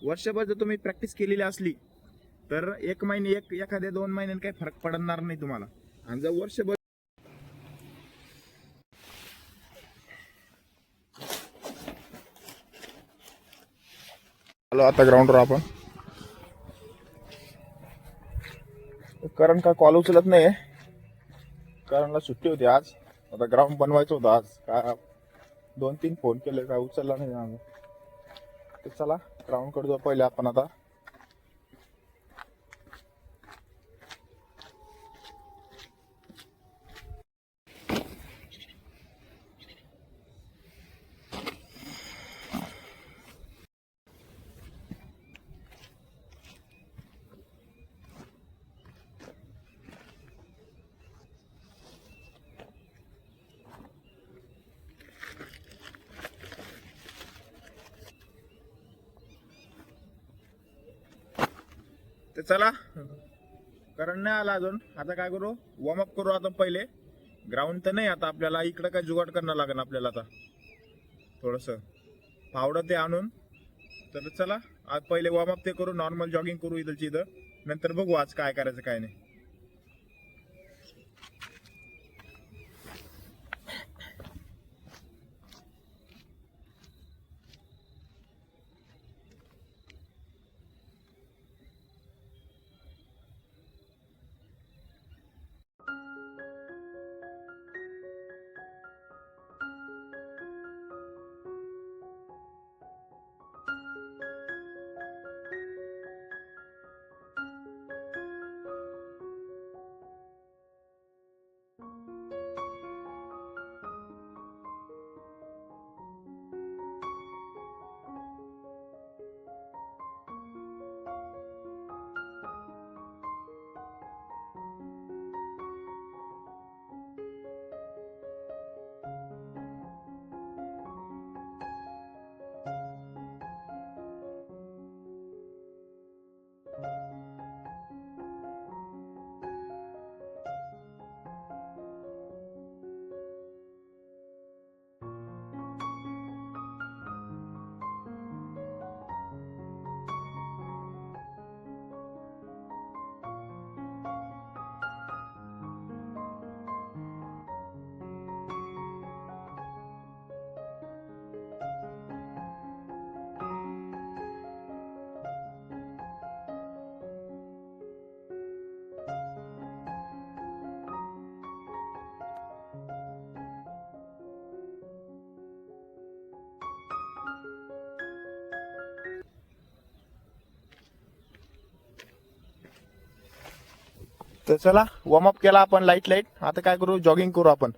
वर्षभर जर तुम्ही प्रॅक्टिस केलेली असली तर एक महिने एखाद्या 2 महिन्यात काही फरक पडणार नाही तुम्हाला. आणि जर वर्षभर आलो आता ग्राउंडवर आपण. कारण का कॉल उचलत नाही, कारणला सुट्टी होती आज. आता ग्राउंड बनवायचं होतं आज. काय 2-3 फोन केले, काय उचलला नाही आम्ही. तर चला ग्राउंड कडे जाऊ पहिले आपण आता. तर चला, कारण नाही आला अजून. आता काय करू, वॉर्मअप करू आता पहिले. ग्राउंड तर नाही, आता आपल्याला इकडं काय जुगाड करणं लागेल आपल्याला. आता थोडस फावडं ते आणून. तर चला आज पहिले वॉर्मअप ते करू, नॉर्मल जॉगिंग करू इथलची इथं. नंतर बघू आज काय करायचं काय नाही. तर चला वॉर्मअप केला आपण लाईट. आता काय करू, जॉगिंग करू आपण.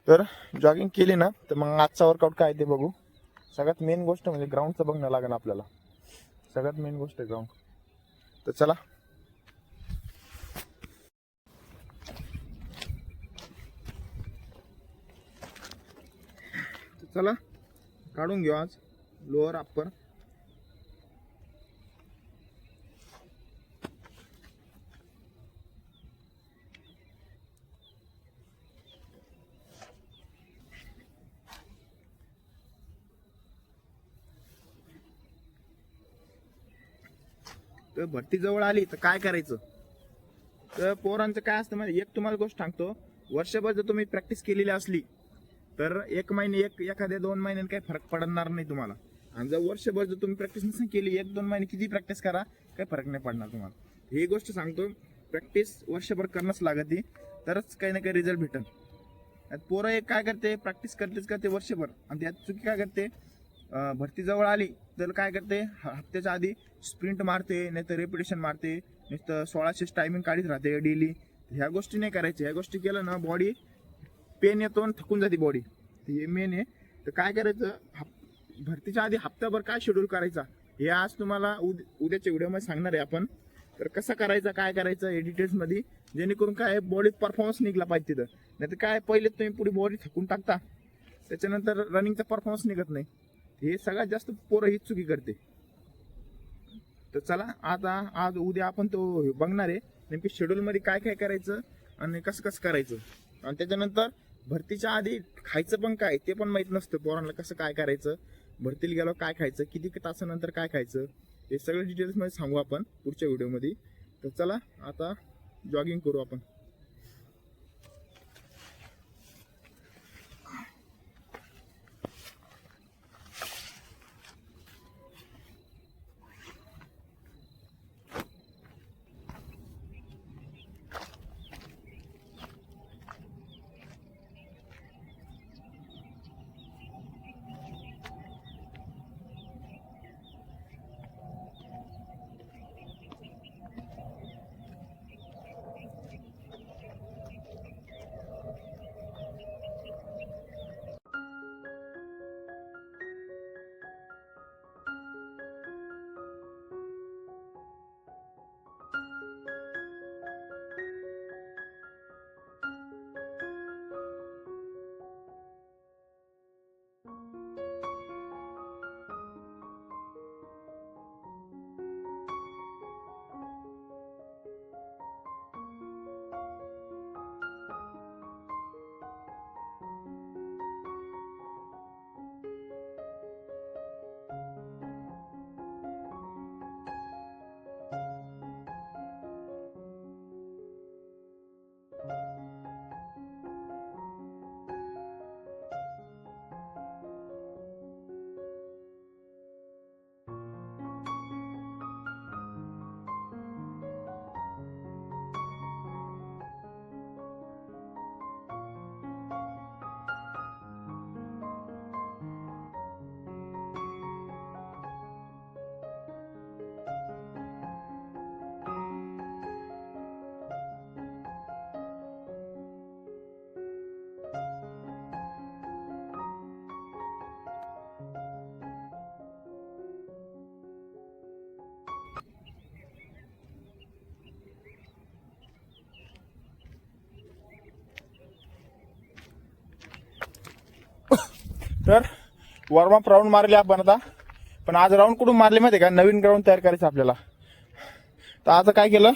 तर जॉगिंग केली ना तर मग आजचा वर्कआउट काय ते बघू. सगळ्यात मेन गोष्ट म्हणजे ग्राउंडचं बघणं लागेल आपल्याला. सगळ्यात मेन गोष्ट आहे ग्राउंड. तर चला काढून घेऊ आज लोअर अप्पर. तर भरती जवळ आली तर काय करायचं. तर पोरांचं काय असतं म्हणजे, एक तुम्हाला गोष्ट सांगतो. वर्षभर जर तुम्ही प्रॅक्टिस केलेली असली तर एक महिने एखाद्या 2 महिन्यात काही फरक पडणार नाही तुम्हाला. आणि जर वर्षभर जर तुम्ही प्रॅक्टिस नसेल केली, 1-2 महिने किती प्रॅक्टिस करा, काही फरक नाही पडणार तुम्हाला. ही गोष्ट सांगतो, प्रॅक्टिस वर्षभर करणंच लागते, तरच काही ना काही रिझल्ट भेटल. पोरं एक काय करते, प्रॅक्टिस करते वर्षभर, आणि त्यात चुकी काय करते, भरती जवळ आली तर काय करते, हप्त्याच्या आधी स्प्रिंट मारते, नाही तर रेपिटेशन मारते, नुसतं 1600 टायमिंग काढीत राहते डेली. ह्या गोष्टी नाही करायच्या. ह्या गोष्टी केलं ना बॉडी पेन येतो आणि थकून जाते बॉडी. हे मेन आहे. तर काय करायचं, भरतीच्या आधी हप्ताभर काय शेड्यूल करायचा हे आज तुम्हाला उद्याच्या व्हिडिओमध्ये सांगणार आहे आपण. तर कसं करायचं, काय करायचं हे डिटेल्समध्ये, जेणेकरून काय बॉडीत परफॉर्मन्स निघला पाहिजे तिथं. नाही तर काय पहिले तुम्ही पुढे बॉडी थकून टाकता, त्याच्यानंतर रनिंगचा परफॉर्मन्स निघत नाही. हे सगळ्यात जास्त पोरं हीच चुकी करते. तर चला आता आज उद्या आपण तो बघणार आहे नेमकी शेड्यूल मध्ये काय काय करायचं आणि कसं कसं करायचं. आणि त्याच्यानंतर भरतीच्या आधी खायचं पण काय ते पण माहित नसतं पोरांना, कसं काय करायचं, भरतीला गेलो काय खायचं, किती तासानंतर काय खायचं, हे सगळं डिटेल्स मध्ये सांगू आपण पुढच्या व्हिडिओमध्ये. तर चला आता जॉगिंग करू आपण. तर वॉर्मअप राऊंड मारले आपण आता, पण आज राऊंड कुठून मारले माहिती का, नवीन ग्राउंड तयार करायचं आपल्याला. तर आता काय केलं,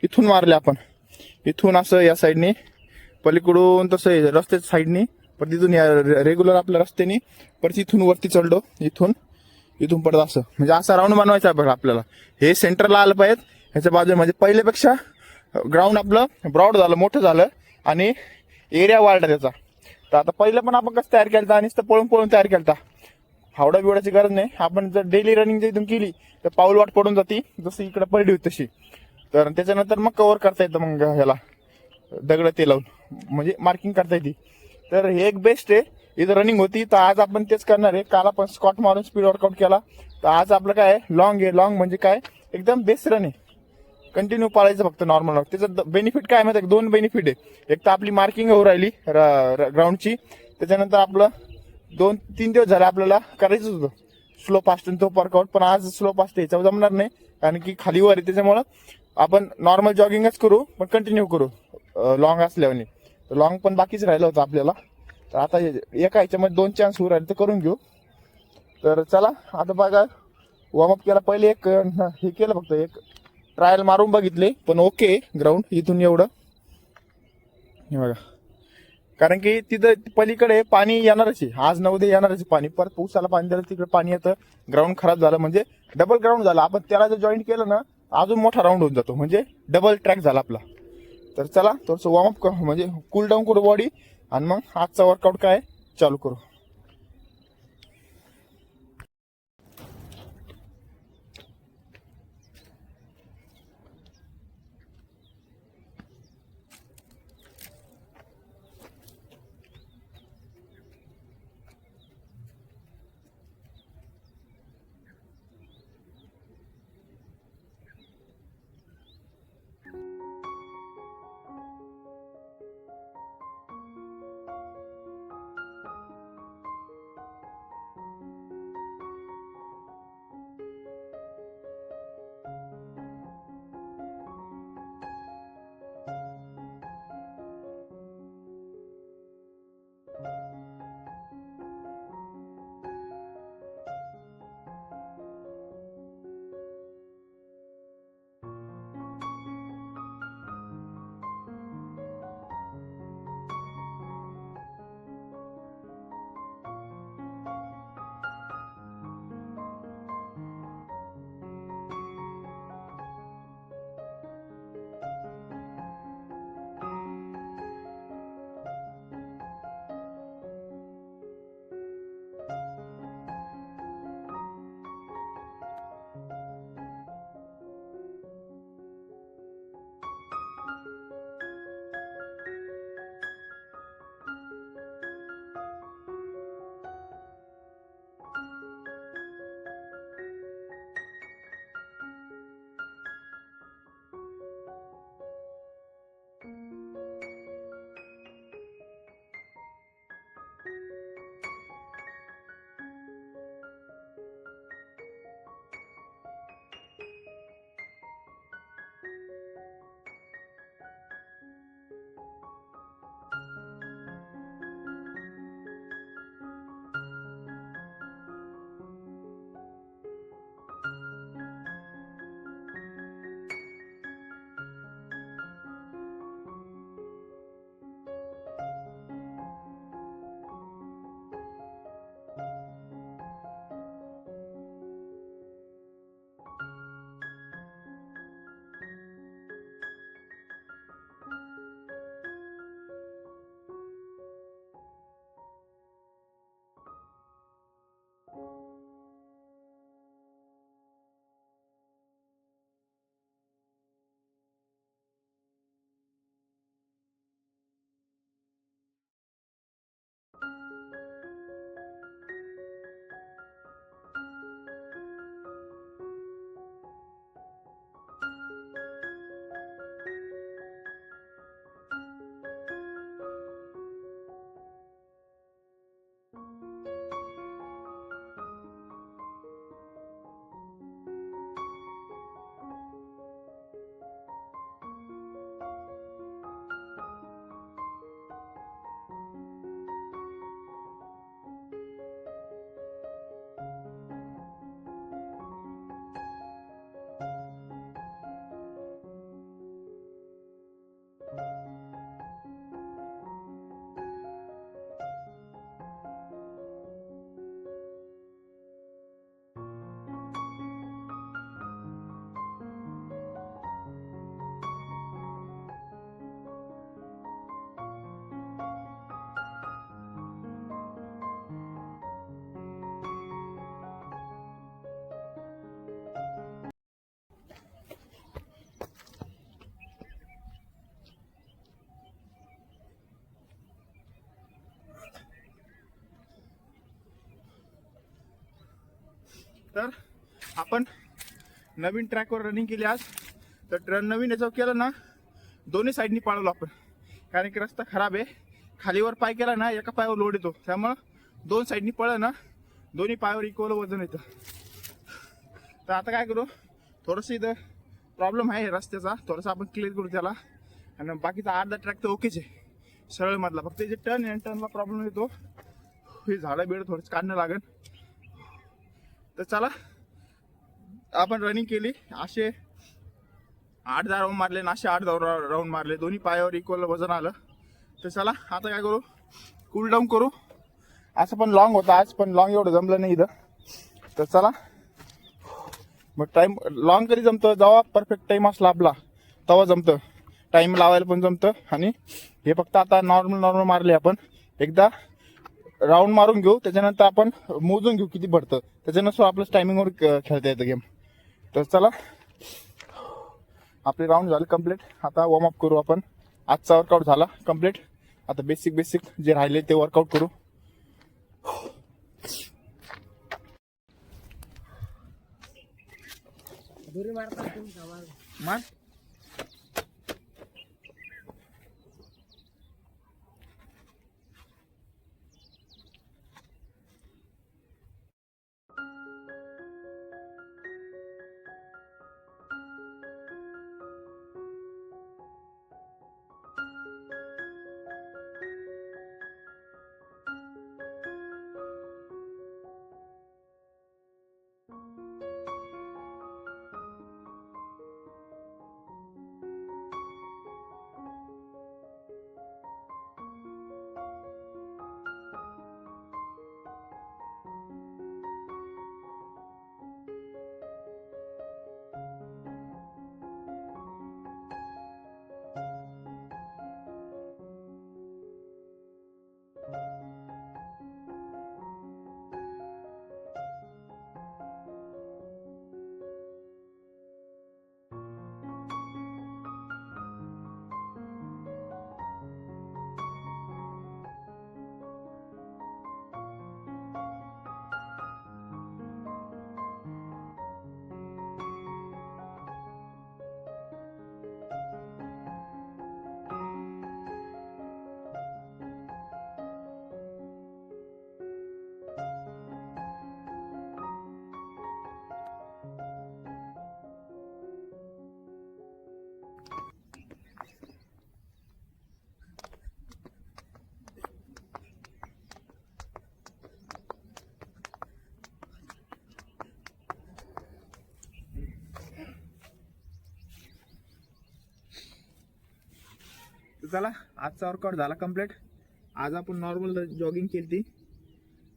इथून मारले आपण, इथून असं या साईडनी, पलीकडून तसं रस्त्याच्या साईडनी, पण तिथून या रेग्युलर आपल्या रस्त्याने, परत इथून वरती चढलो, इथून परत असं, म्हणजे असा राऊंड बनवायचा आहे बघा आपल्याला. हे सेंटरला आलं पाहिजे ह्याच्या बाजूने, म्हणजे पहिल्यापेक्षा ग्राउंड आपलं ब्रॉड झालं, मोठं झालं आणि एरिया वाढला त्याचा. तर आता पहिलं पण आपण कसं तयार केलं आणि पळून पळून तयार केलता, हावडा बिवडाची गरज नाही. आपण जर डेली रनिंग जर इथून केली तर पाऊल वाट पडून जाती, जशी इकडे पडली होती तशी. तर त्याच्यानंतर मग कव्हर करता येतं, मग ह्याला दगड ते लावून, म्हणजे मार्किंग करता येते. तर हे एक बेस्ट आहे. इथं रनिंग होती, तर आज आपण तेच करणार आहे. काल आपण स्कॉट मारून स्पीड वर्कआउट केला, तर आज आपलं काय लॉंग आहे. लॉंग म्हणजे काय, एकदम बेस्ट रन आहे, कंटिन्यू पाळायचं फक्त नॉर्मल. त्याचं बेनिफिट काय माहिती, दोन बेनिफिट आहे. एक तर आपली मार्किंग होऊ राहिली ग्राउंडची, त्याच्यानंतर आपलं 2-3 दिवस झाले आपल्याला करायचंच होतं स्लो फास्ट तो वर्कआउट, पण आज स्लो फास्ट याच्यावर जमणार नाही, कारण की खाली वर आहे. त्याच्यामुळं आपण नॉर्मल जॉगिंगच करू, पण कंटिन्यू करू लॉंग असल्याने. तर लॉंग पण बाकीच राहिलं होतं आपल्याला, तर आता एका ह्याच्यामध्ये 2 चान्स होऊ राहिले, तर करून घेऊ. तर चला आता बघा, वॉर्मअप केला, पहिले एक हे केलं, फक्त एक ट्रायल मारून बघितले, पण ओके ग्राउंड इथून एवढं हे बघा. कारण की तिथं पलीकडे पाणी येणारच आहे, आज 9 येणारच पाणी. परत पावसाला पाणी दिलं, तिकडे पाणी येतं, ग्राउंड खराब झालं म्हणजे डबल ग्राउंड झालं. आपण त्याला जर जॉईंट केलं ना, अजून मोठा राऊंड होऊन जातो, म्हणजे डबल ट्रॅक झाला आपला. तर चला थोडंसं वॉर्मअप म्हणजे कूल डाऊन करू बॉडी, आणि मग आजचा वर्कआउट काय चालू करू. तर आपण नवीन ट्रॅकवर रनिंग केली आज. तर नवीन याच्यावर केलं ना, दोन्ही साईडनी पाळवलं आपण, कारण की रस्ता खराब आहे. खालीवर पाय केला ना एका पायावर लोड येतो, त्यामुळं दोन साईडनी पळलं ना दोन्ही पायावर इक्वल वजन येतं. तर आता काय करू, थोडंसं इथं प्रॉब्लेम आहे रस्त्याचा, थोडंसं आपण क्लिअर करू त्याला. आणि बाकीचा अर्धा ट्रॅक तर ओकेच आहे सरळ मधला, फक्त जे टर्न आहे टर्नला प्रॉब्लेम येतो. हे झाडं बिडं थोडंसं काढणं लागेल. तर चला, आपण रनिंग केली, असे 8-10 राऊंड मारले ना, असे 8-10 राऊंड मारले, दोन्ही पायावर इक्वल वजन आलं. तर चला आता काय करू, कूल डाऊन करू. असं पण लॉंग होतं आज, पण लॉंग एवढं जमलं नाही इथं. तर चला मग टाइम लॉंग कधी जमतं, जेव्हा परफेक्ट टाइम असला आपला तेव्हा जमतं. टाइम लावायला पण जमतं. आणि हे फक्त आता नॉर्मल मारले आपण. एकदा राऊंड मारून घेऊ, त्याच्यानंतर आपण मोजून घेऊ किती पडतं, त्याच्यानुसार आपलं टायमिंगवर खेळता येतं गेम. तर चला, आपले राऊंड झाले कम्प्लीट. आता वॉर्मअप करू आपण. आजचा वर्कआउट झाला कम्प्लीट. आता बेसिक जे राहिले ते वर्कआउट करू. मार. तर चला, आजचा वर्कआउट झाला कम्प्लीट. आज आपण नॉर्मल जॉगिंग केली ती.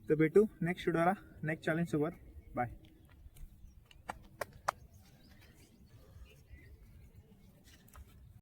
तर भेटू नेक्स्ट व्हिडिओला नेक्स्ट चॅलेंज सोबत. बाय.